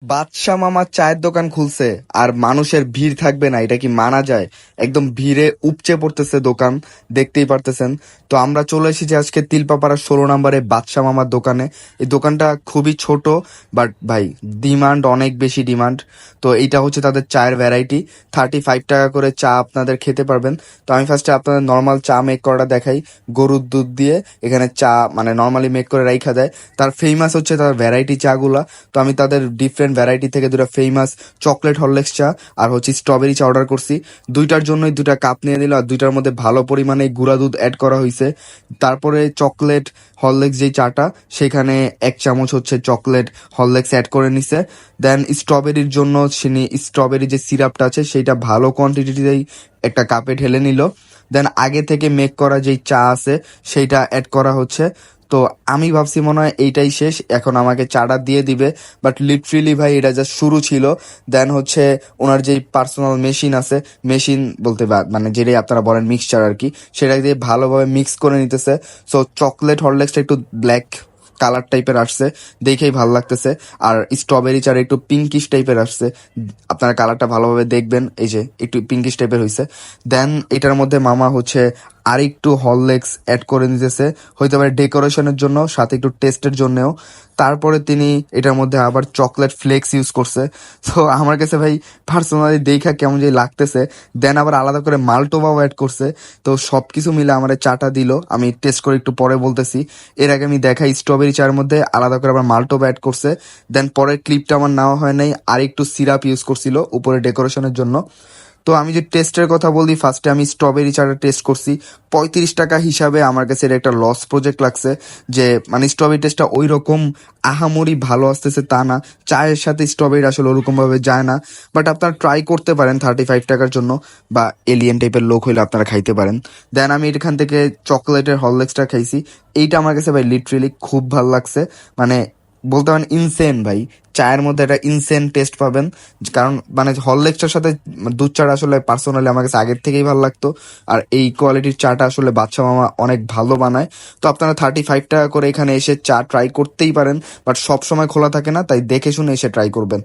বাদশা মামা চায়ের দোকান খুলছে আর মানুষের ভিড় থাকবে না, এটা কি মানা যায়? একদম ভিড়ে উপচে পড়তেছে দোকান, দেখতেই পারতেছেন। তো আমরা চলে এসেছি আজকে তিলপাপাড়া 16 নম্বরে বাদশা মামার দোকানে। এই দোকানটা খুবই ছোট, বাট ভাই ডিমান্ড অনেক বেশি ডিমান্ড। তো এইটা হচ্ছে তাদের চায়ের ভ্যারাইটি। 35 টাকা করে চা আপনাদের খেতে পারবেন। তো আমি ফার্স্টে আপনাদের নর্মাল চা মেক করাটা দেখাই। গরুর দুধ দিয়ে এখানে চা মানে নর্মালি মেক করে রাইখা দেয়। তার ফেমাস হচ্ছে তার ভ্যারাইটি চাগুলা। তো আমি তাদের ডিফারেন্ট ভ্যারাইটি থেকে দুটা ফেমাস চকলেট হরলিক্স চা আর হচ্ছে স্ট্রবেরি চা অর্ডার করছি। দুইটার জন্যই দুটা কাপ নিয়ে দিল, আর দুইটার মধ্যে ভালো পরিমাণে গুঁড়া দুধ অ্যাড করা হয়েছে। তারপরে চকলেট হরলিক্স যেই চাটা, সেখানে 1 চামচ হচ্ছে চকলেট হরলিক্স অ্যাড করে নিছে। দেন স্ট্রবেরির জন্য স্ট্রবেরি যে সিরাপটা আছে সেইটা ভালো কোয়ান্টিটিতেই একটা কাপে ঢেলে নিল। দেন আগে থেকে মেক করা যেই চা আছে সেইটা অ্যাড করা হচ্ছে। তো আমি ভাবছি মনে হয় এইটাই শেষ, এখন আমাকে চাটা দিয়ে দিবে। বাট লিটারেলি ভাই এটা জাস্ট শুরু ছিল। দেন হচ্ছে ওনার যেই পার্সোনাল মেশিন আছে, মেশিন বলতে মানে যেটাই আপনারা বলেন মিক্সচার আর কি, সেটা দিয়ে ভালোভাবে মিক্স করে নিতেছে। সো চকলেট হরলিক্সটা একটু ব্ল্যাক কালার টাইপের আসছে, দেখেই ভালো লাগতেছে। আর স্ট্রবেরি চার একটু পিঙ্কিশ টাইপের আসছে, আপনারা কালারটা ভালোভাবে দেখবেন, এই যে একটু পিঙ্কিশ টাইপের হয়েছে। দেন এটার মধ্যে মামা হচ্ছে আর একটু হরলিক্স অ্যাড করে নিতেছে, হইতে পারে ডেকোরেশনের জন্য, সাথে একটু টেস্টের জন্যও। তারপরে তিনি এটার মধ্যে আবার চকলেট ফ্লেক্স ইউজ করছে। তো আমার কাছে ভাই পার্সোনালি দেখা কেমন যে লাগতেছে। দেন আবার আলাদা করে মাল্টোবাও অ্যাড করছে। তো সবকিছু মিলে আমার চাটা দিল, আমি টেস্ট করে একটু পরে বলতেছি। এর আগে আমি দেখাই স্ট্রবেরি চার মধ্যে আলাদা করে আবার মাল্টোবা অ্যাড করছে। দেন পরের ক্লিপটা আমার নেওয়া হয় নাই, আর একটু সিরাপ ইউজ করছিল উপরে ডেকোরেশনের জন্য। তো আমি যে টেস্টের কথা বলি, ফার্স্টে আমি স্ট্রবেরি চাটা টেস্ট করছি। 35 টাকা হিসাবে আমার কাছে এটা একটা লস প্রজেক্ট লাগছে। যে মানে স্ট্রবেরি টেস্টটা ওই রকম আহামরি ভালো আসতেছে তা না, চায়ের সাথে স্ট্রবেরি আসলে ওরকম ভাবে যায় না। বাট আপনারা ট্রাই করতে পারেন 35 টাকার জন্য, বা এলিয়েন টাইপের লোক হইলে আপনারা খাইতে পারেন। দেন আমি এখান থেকে চকলেটের হরলিক্সটা খাইছি। এইটা আমার কাছে ভাই লিটারেলি খুব ভালো লাগছে। মানে বলতে পারেন ইনসেন ভাই, চায়ের মধ্যে একটা ইনসেন টেস্ট পাবেন। কারণ মানে হরলিক্সটার সাথে দুধ চাটা আসলে পার্সোনালি আমার কাছে আগের থেকেই ভালো লাগতো। আর এই কোয়ালিটির চাটা আসলে বাদশা মামা অনেক ভালো বানায়। তো আপনারা 35 টাকা করে এখানে এসে চা ট্রাই করতেই পারেন, বাট সব সময় খোলা থাকে না, তাই দেখে শুনে এসে ট্রাই করবেন।